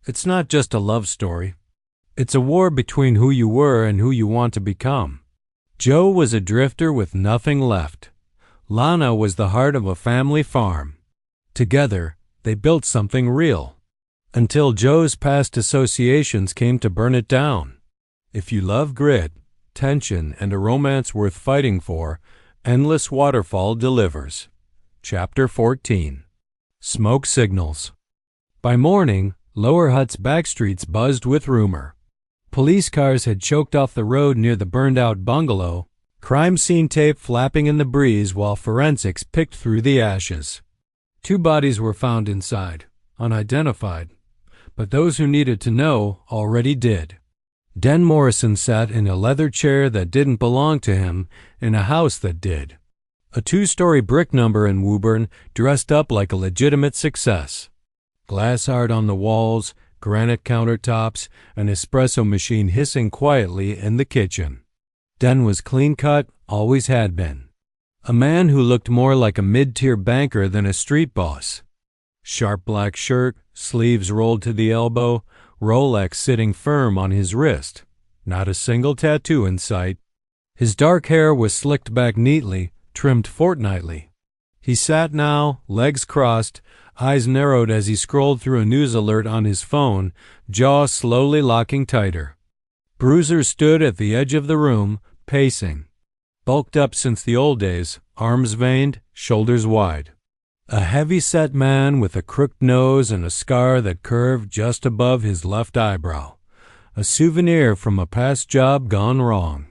It's not just a love story. It's a war between who you were and who you want to become. Joe was a drifter with nothing left. Lana was the heart of a family farm. Together, they built something real. Until Joe's past associations came to burn it down. If you love grit, tension, and a romance worth fighting for, Endless Waterfall delivers. Chapter 14. Smoke Signals. By morning, Lower Hutt's backstreets buzzed with rumor. Police cars had choked off the road near the burned-out bungalow, crime scene tape flapping in the breeze while forensics picked through the ashes. 2 bodies were found inside, unidentified, but those who needed to know already did. Den Morrison sat in a leather chair that didn't belong to him in a house that did. A 2-story brick number in Woburn dressed up like a legitimate success. Glass art on the walls, granite countertops, an espresso machine hissing quietly in the kitchen. Den was clean-cut, always had been. A man who looked more like a mid-tier banker than a street boss. Sharp black shirt, sleeves rolled to the elbow, Rolex sitting firm on his wrist. Not a single tattoo in sight. His dark hair was slicked back neatly, trimmed fortnightly. He sat now, legs crossed, eyes narrowed as he scrolled through a news alert on his phone, jaw slowly locking tighter. Bruiser stood at the edge of the room, pacing. Bulked up since the old days, arms veined, shoulders wide. A heavy-set man with a crooked nose and a scar that curved just above his left eyebrow. A souvenir from a past job gone wrong.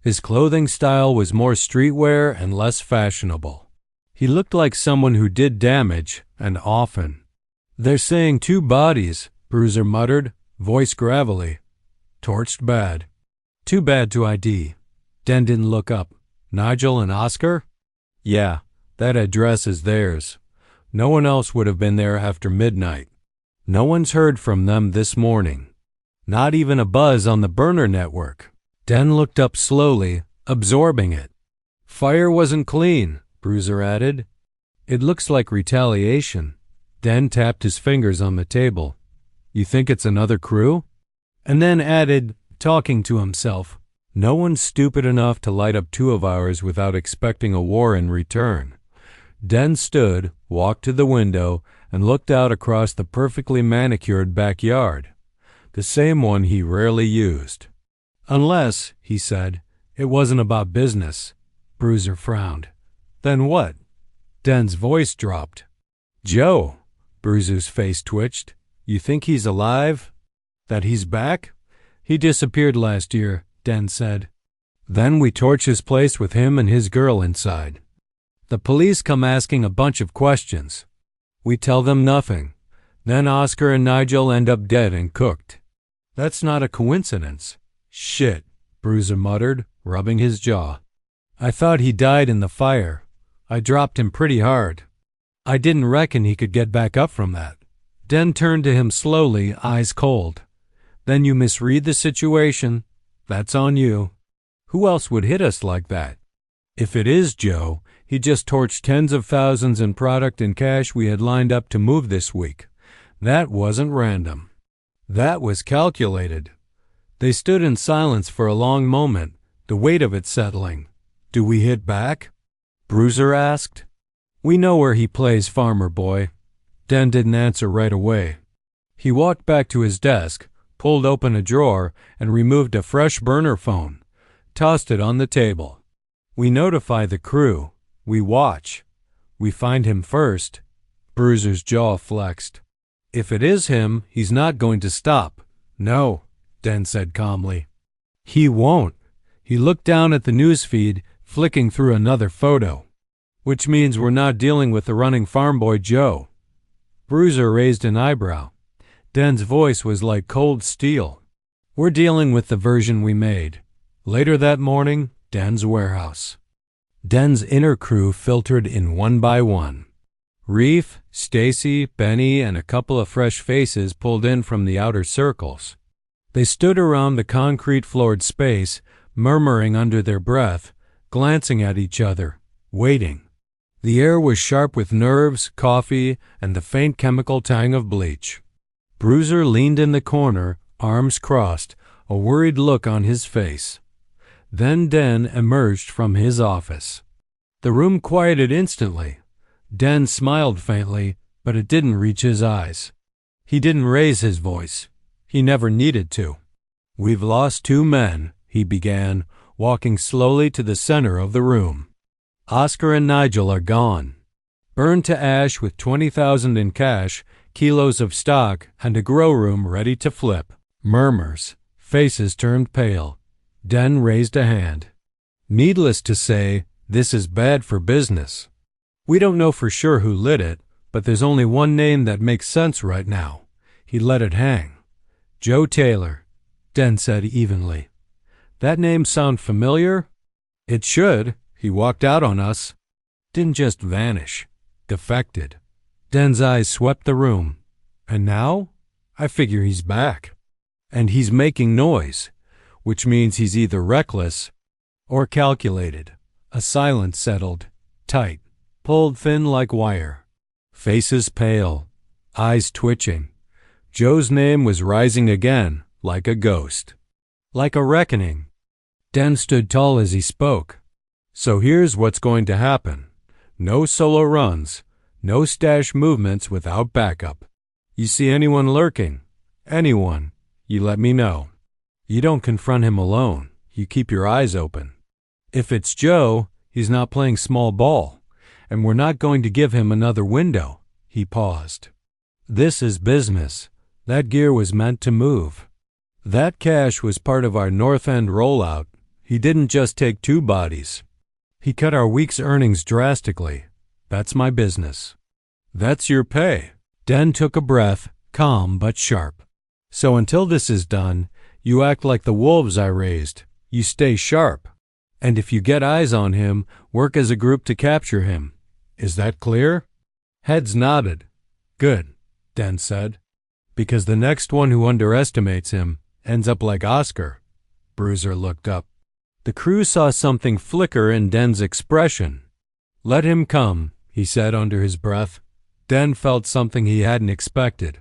His clothing style was more streetwear and less fashionable. He looked like someone who did damage, and often. "They're saying 2 bodies," Bruiser muttered, voice gravelly. "Torched bad. Too bad to ID." Den didn't look up. "Nigel and Oscar?" "Yeah. That address is theirs. No one else would have been there after midnight. No one's heard from them this morning. Not even a buzz on the burner network." Den looked up slowly, absorbing it. "Fire wasn't clean," Bruiser added. "It looks like retaliation." Den tapped his fingers on the table. "You think it's another crew?" And then added, talking to himself, "No one's stupid enough to light up 2 of ours without expecting a war in return." Den stood, walked to the window, and looked out across the perfectly manicured backyard. The same one he rarely used. "Unless," he said, "it wasn't about business." Bruiser frowned. "Then what?" Den's voice dropped. "Joe." Bruiser's face twitched. "You think he's alive? That he's back?" "He disappeared last year," Den said. "Then we torch his place with him and his girl inside. The police come asking a bunch of questions. We tell them nothing. Then Oscar and Nigel end up dead and cooked. That's not a coincidence." "Shit," Bruiser muttered, rubbing his jaw. "I thought he died in the fire. I dropped him pretty hard. I didn't reckon he could get back up from that." Den turned to him slowly, eyes cold. "Then you misread the situation. That's on you. Who else would hit us like that? If it is Joe, he just torched tens of thousands in product and cash we had lined up to move this week. That wasn't random. That was calculated." They stood in silence for a long moment, the weight of it settling. "Do we hit back?" Bruiser asked. "We know where he plays farmer boy." Den didn't answer right away. He walked back to his desk, pulled open a drawer, and removed a fresh burner phone. Tossed it on the table. "We notify the crew. We watch. We find him first." Bruiser's jaw flexed. "If it is him, he's not going to stop." "No," Den said calmly. "He won't." He looked down at the newsfeed, flicking through another photo. "Which means we're not dealing with the running farm boy Joe." Bruiser raised an eyebrow. Den's voice was like cold steel. "We're dealing with the version we made." Later that morning, Den's warehouse. Den's inner crew filtered in one by one. Reef, Stacy, Benny, and a couple of fresh faces pulled in from the outer circles. They stood around the concrete-floored space, murmuring under their breath, glancing at each other, waiting. The air was sharp with nerves, coffee, and the faint chemical tang of bleach. Bruiser leaned in the corner, arms crossed, a worried look on his face. Then Den emerged from his office. The room quieted instantly. Den smiled faintly, but it didn't reach his eyes. He didn't raise his voice. He never needed to. "We've lost 2 men," he began, walking slowly to the center of the room. "Oscar and Nigel are gone. Burned to ash with $20,000 in cash, kilos of stock, and a grow room ready to flip." Murmurs. Faces turned pale. Den raised a hand. "Needless to say, this is bad for business. We don't know for sure who lit it, but there's only one name that makes sense right now. He let it hang. Joe Taylor," Den said evenly. "That name sound familiar?" "It should. He walked out on us. Didn't just vanish. Defected." Den's eyes swept the room. "And now? I figure he's back. And he's making noise, which means he's either reckless or calculated." A silence settled, tight, pulled thin like wire. Faces pale, eyes twitching. Joe's name was rising again, like a ghost. Like a reckoning. Den stood tall as he spoke. "So here's what's going to happen. No solo runs, no stash movements without backup. You see anyone lurking, anyone, you let me know. You don't confront him alone. You keep your eyes open. If it's Joe, he's not playing small ball, and we're not going to give him another window." He paused. "This is business. That gear was meant to move. That cash was part of our North End rollout. He didn't just take 2 bodies. He cut our week's earnings drastically. That's my business." "That's your pay." Den took a breath, calm but sharp. "So until this is done, you act like the wolves I raised. You stay sharp. And if you get eyes on him, work as a group to capture him. Is that clear?" Heads nodded. "Good," Den said. "Because the next one who underestimates him ends up like Oscar." Bruiser looked up. The crew saw something flicker in Den's expression. "Let him come," he said under his breath. Den felt something he hadn't expected.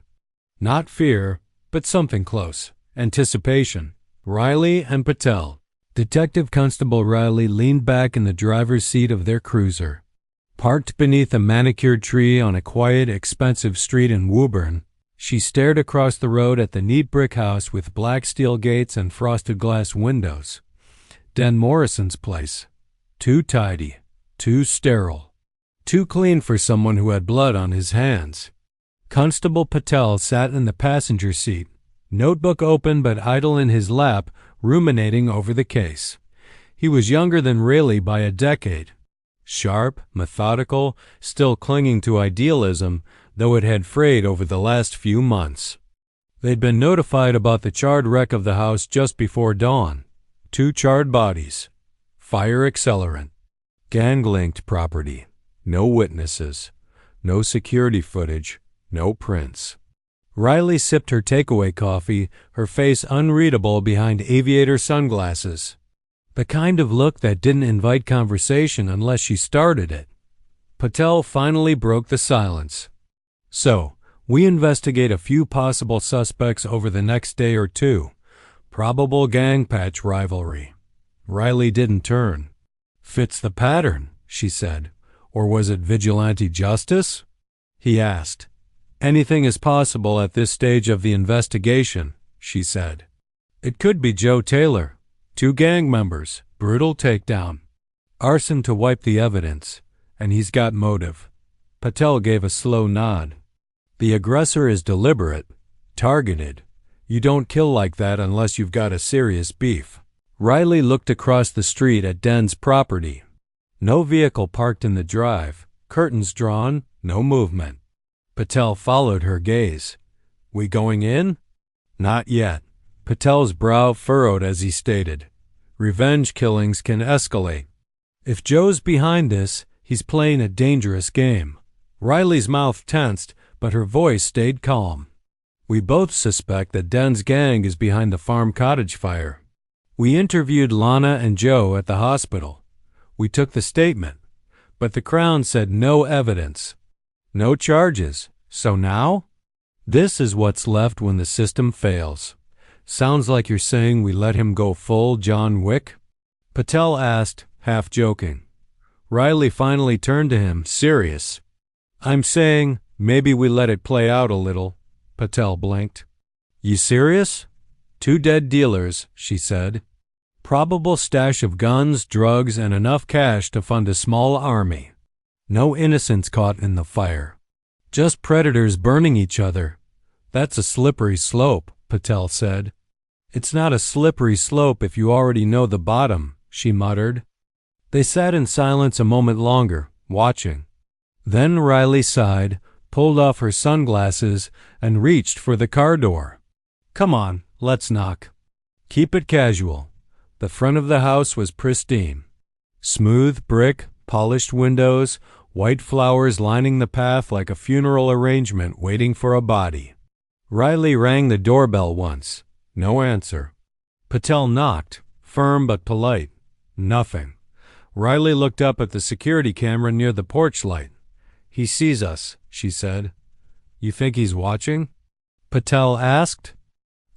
Not fear, but something close. Anticipation. Riley and Patel. Detective Constable Riley leaned back in the driver's seat of their cruiser. Parked beneath a manicured tree on a quiet, expensive street in Woburn, she stared across the road at the neat brick house with black steel gates and frosted glass windows. Den Morrison's place. Too tidy, too sterile, too clean for someone who had blood on his hands. Constable Patel sat in the passenger seat, notebook open but idle in his lap, ruminating over the case. He was younger than Rayleigh by a decade. Sharp, methodical, still clinging to idealism, though it had frayed over the last few months. They'd been notified about the charred wreck of the house just before dawn. 2 charred bodies. Fire accelerant. Gang-linked property. No witnesses. No security footage. No prints. Riley sipped her takeaway coffee, her face unreadable behind aviator sunglasses. The kind of look that didn't invite conversation unless she started it. Patel finally broke the silence. "So, we investigate a few possible suspects over the next day or 2. Probable gang patch rivalry." Riley didn't turn. "Fits the pattern," she said. "Or was it vigilante justice?" He asked. "Anything is possible at this stage of the investigation," she said. "It could be Joe Taylor. 2 gang members, brutal takedown. Arson to wipe the evidence, and he's got motive." Patel gave a slow nod. "The aggressor is deliberate, targeted. You don't kill like that unless you've got a serious beef." Riley looked across the street at Den's property. No vehicle parked in the drive, curtains drawn, no movement. Patel followed her gaze. "We going in?" "Not yet." Patel's brow furrowed as he stated. "Revenge killings can escalate. If Joe's behind this, he's playing a dangerous game." Riley's mouth tensed, but her voice stayed calm. "We both suspect that Den's gang is behind the farm cottage fire. We interviewed Lana and Joe at the hospital. We took the statement, but the Crown said no evidence. No charges. So now?" This is what's left when the system fails. Sounds like you're saying we let him go full John Wick? Patel asked, half joking. Riley finally turned to him, serious. I'm saying maybe we let it play out a little. Patel blinked. You serious? 2 dead dealers, she said. Probable stash of guns, drugs, and enough cash to fund a small army. No innocents caught in the fire. Just predators burning each other. That's a slippery slope, Patel said. It's not a slippery slope if you already know the bottom, she muttered. They sat in silence a moment longer, watching. Then Riley sighed, pulled off her sunglasses, and reached for the car door. Come on, let's knock. Keep it casual. The front of the house was pristine. Smooth brick, polished windows, white flowers lining the path like a funeral arrangement waiting for a body. Riley rang the doorbell once. No answer. Patel knocked, firm but polite. Nothing. Riley looked up at the security camera near the porch light. He sees us, she said. You think he's watching? Patel asked.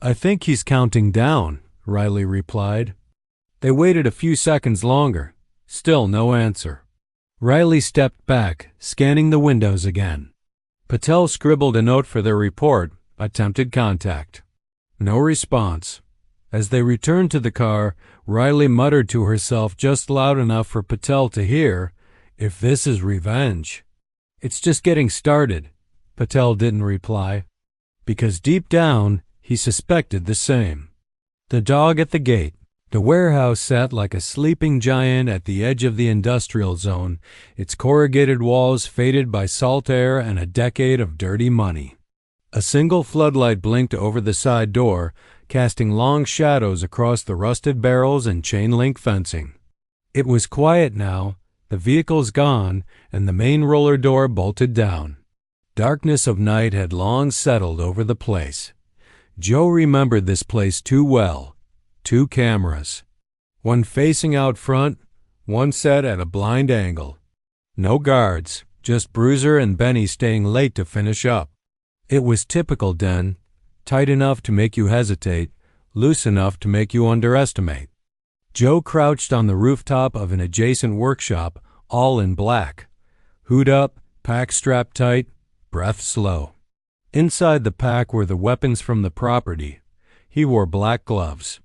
I think he's counting down, Riley replied. They waited a few seconds longer. Still no answer. Riley stepped back, scanning the windows again. Patel scribbled a note for their report, attempted contact. No response. As they returned to the car, Riley muttered to herself just loud enough for Patel to hear, if this is revenge. It's just getting started. Patel didn't reply, because deep down he suspected the same. The dog at the gate. The warehouse sat like a sleeping giant at the edge of the industrial zone, its corrugated walls faded by salt air and a decade of dirty money. A single floodlight blinked over the side door, casting long shadows across the rusted barrels and chain-link fencing. It was quiet now, the vehicles gone, and the main roller door bolted down. Darkness of night had long settled over the place. Joe remembered this place too well. 2 cameras. One facing out front, one set at a blind angle. No guards, just Bruiser and Benny staying late to finish up. It was typical den, tight enough to make you hesitate, loose enough to make you underestimate. Joe crouched on the rooftop of an adjacent workshop, all in black. Hood up, pack strapped tight, breath slow. Inside the pack were the weapons from the property. He wore black gloves.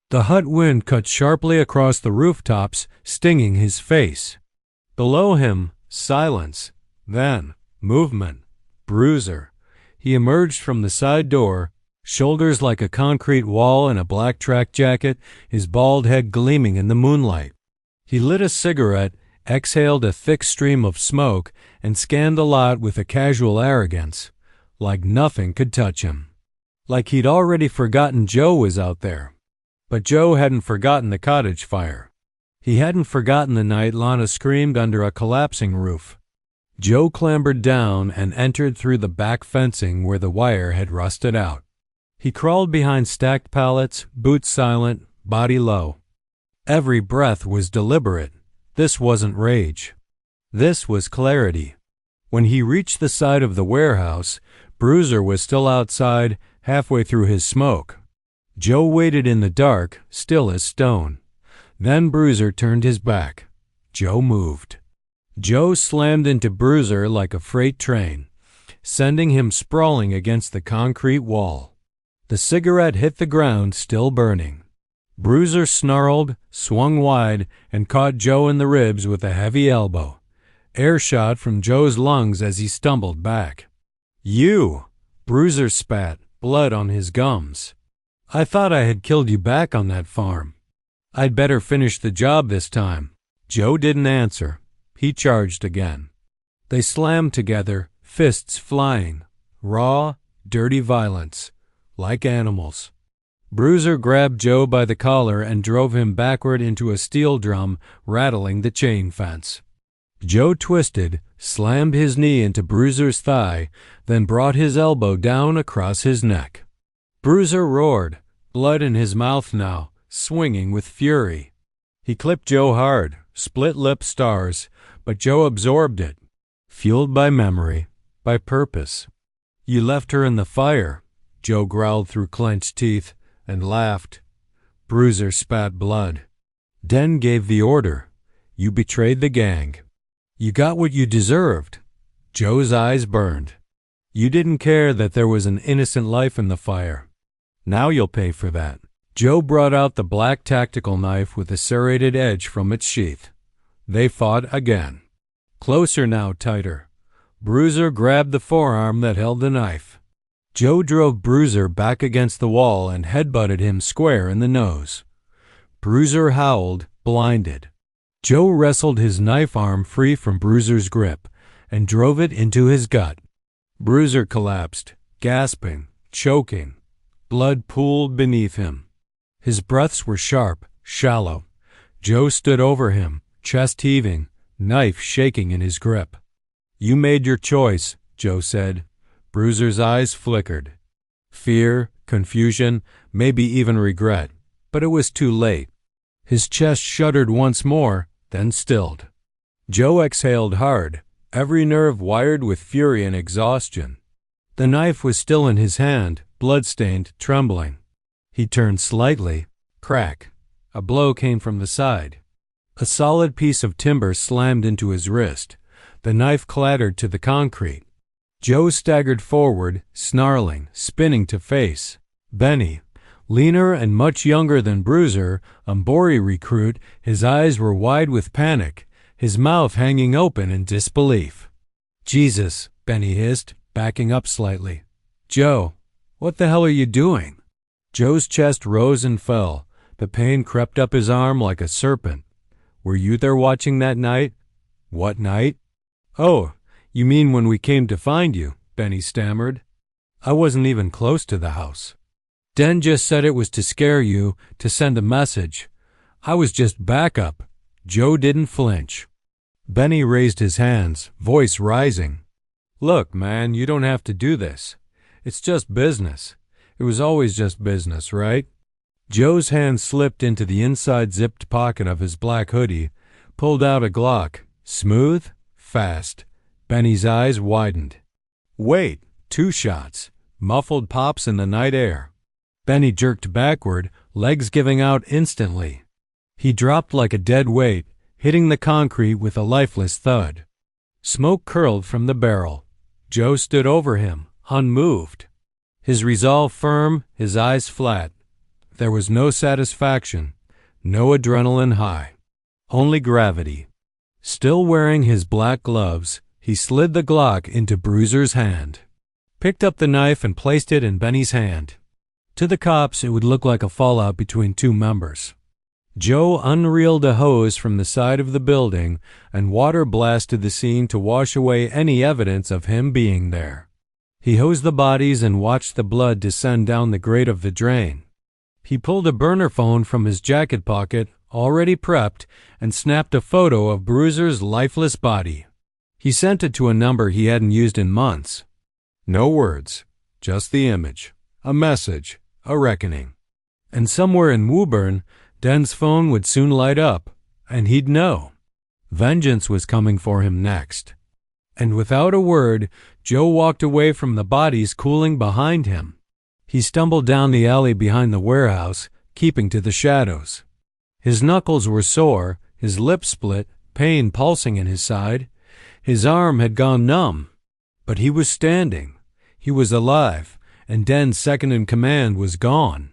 The hot wind cut sharply across the rooftops, stinging his face. Below him, silence. Then, movement. Bruiser. He emerged from the side door, shoulders like a concrete wall in a black track jacket, his bald head gleaming in the moonlight. He lit a cigarette, exhaled a thick stream of smoke, and scanned the lot with a casual arrogance, like nothing could touch him. Like he'd already forgotten Joe was out there. But Joe hadn't forgotten the cottage fire. He hadn't forgotten the night Lana screamed under a collapsing roof. Joe clambered down and entered through the back fencing where the wire had rusted out. He crawled behind stacked pallets, boots silent, body low. Every breath was deliberate. This wasn't rage. This was clarity. When he reached the side of the warehouse, Bruiser was still outside, halfway through his smoke. Joe waited in the dark, still as stone. Then Bruiser turned his back. Joe moved. Joe slammed into Bruiser like a freight train, sending him sprawling against the concrete wall. The cigarette hit the ground, still burning. Bruiser snarled, swung wide, and caught Joe in the ribs with a heavy elbow. Air shot from Joe's lungs as he stumbled back. You! Bruiser spat, blood on his gums. I thought I had killed you back on that farm. I'd better finish the job this time. Joe didn't answer. He charged again. They slammed together, fists flying. Raw, dirty violence. Like animals. Bruiser grabbed Joe by the collar and drove him backward into a steel drum, rattling the chain fence. Joe twisted, slammed his knee into Bruiser's thigh, then brought his elbow down across his neck. Bruiser roared, blood in his mouth now, swinging with fury. He clipped Joe hard, split-lip stars, but Joe absorbed it, fueled by memory, by purpose. You left her in the fire, Joe growled through clenched teeth and laughed. Bruiser spat blood. Den gave the order. You betrayed the gang. You got what you deserved. Joe's eyes burned. You didn't care that there was an innocent life in the fire. Now you'll pay for that. Joe brought out the black tactical knife with a serrated edge from its sheath. They fought again. Closer now, tighter. Bruiser grabbed the forearm that held the knife. Joe drove Bruiser back against the wall and headbutted him square in the nose. Bruiser howled, blinded. Joe wrestled his knife arm free from Bruiser's grip and drove it into his gut. Bruiser collapsed, gasping, choking. Blood pooled beneath him. His breaths were sharp, shallow. Joe stood over him, chest heaving, knife shaking in his grip. You made your choice, Joe said. Bruiser's eyes flickered. Fear, confusion, maybe even regret, but it was too late. His chest shuddered once more, then stilled. Joe exhaled hard, every nerve wired with fury and exhaustion. The knife was still in his hand, blood-stained, trembling. He turned slightly. Crack. A blow came from the side. A solid piece of timber slammed into his wrist. The knife clattered to the concrete. Joe staggered forward, snarling, spinning to face Benny. Leaner and much younger than Bruiser, a Mbori recruit, his eyes were wide with panic, his mouth hanging open in disbelief. Jesus, Benny hissed, backing up slightly. Joe, what the hell are you doing? Joe's chest rose and fell. The pain crept up his arm like a serpent. Were you there watching that night? What night? Oh, you mean when we came to find you, Benny stammered. I wasn't even close to the house. Den just said it was to scare you, to send a message. I was just backup. Joe didn't flinch. Benny raised his hands, voice rising. Look, man, you don't have to do this. It's just business. It was always just business, right? Joe's hand slipped into the inside zipped pocket of his black hoodie, pulled out a Glock. Smooth, fast. Benny's eyes widened. Wait, 2 shots. Muffled pops in the night air. Benny jerked backward, legs giving out instantly. He dropped like a dead weight, hitting the concrete with a lifeless thud. Smoke curled from the barrel. Joe stood over him, unmoved. His resolve firm, his eyes flat. There was no satisfaction, no adrenaline high. Only gravity. Still wearing his black gloves, he slid the Glock into Bruiser's hand. Picked up the knife and placed it in Benny's hand. To the cops, it would look like a fallout between 2 members. Joe unreeled a hose from the side of the building, and water blasted the scene to wash away any evidence of him being there. He hosed the bodies and watched the blood descend down the grate of the drain. He pulled a burner phone from his jacket pocket, already prepped, and snapped a photo of Bruiser's lifeless body. He sent it to a number he hadn't used in months. No words, just the image, a message, a reckoning. And somewhere in Woburn, Den's phone would soon light up, and he'd know. Vengeance was coming for him next. And without a word, Joe walked away from the bodies cooling behind him. He stumbled down the alley behind the warehouse, keeping to the shadows. His knuckles were sore, his lips split, pain pulsing in his side. His arm had gone numb. But he was standing. He was alive, and Den's second in command was gone.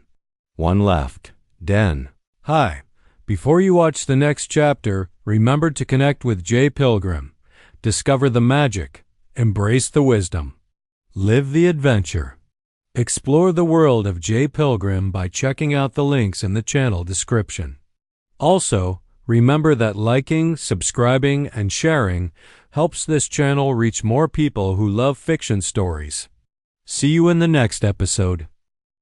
One left. Den. Hi. Before you watch the next chapter, remember to connect with J. Pilgrim. Discover the magic. Embrace the wisdom. Live the adventure. Explore the world of J. Pilgrim by checking out the links in the channel description. Also, remember that liking, subscribing, and sharing helps this channel reach more people who love fiction stories. See you in the next episode.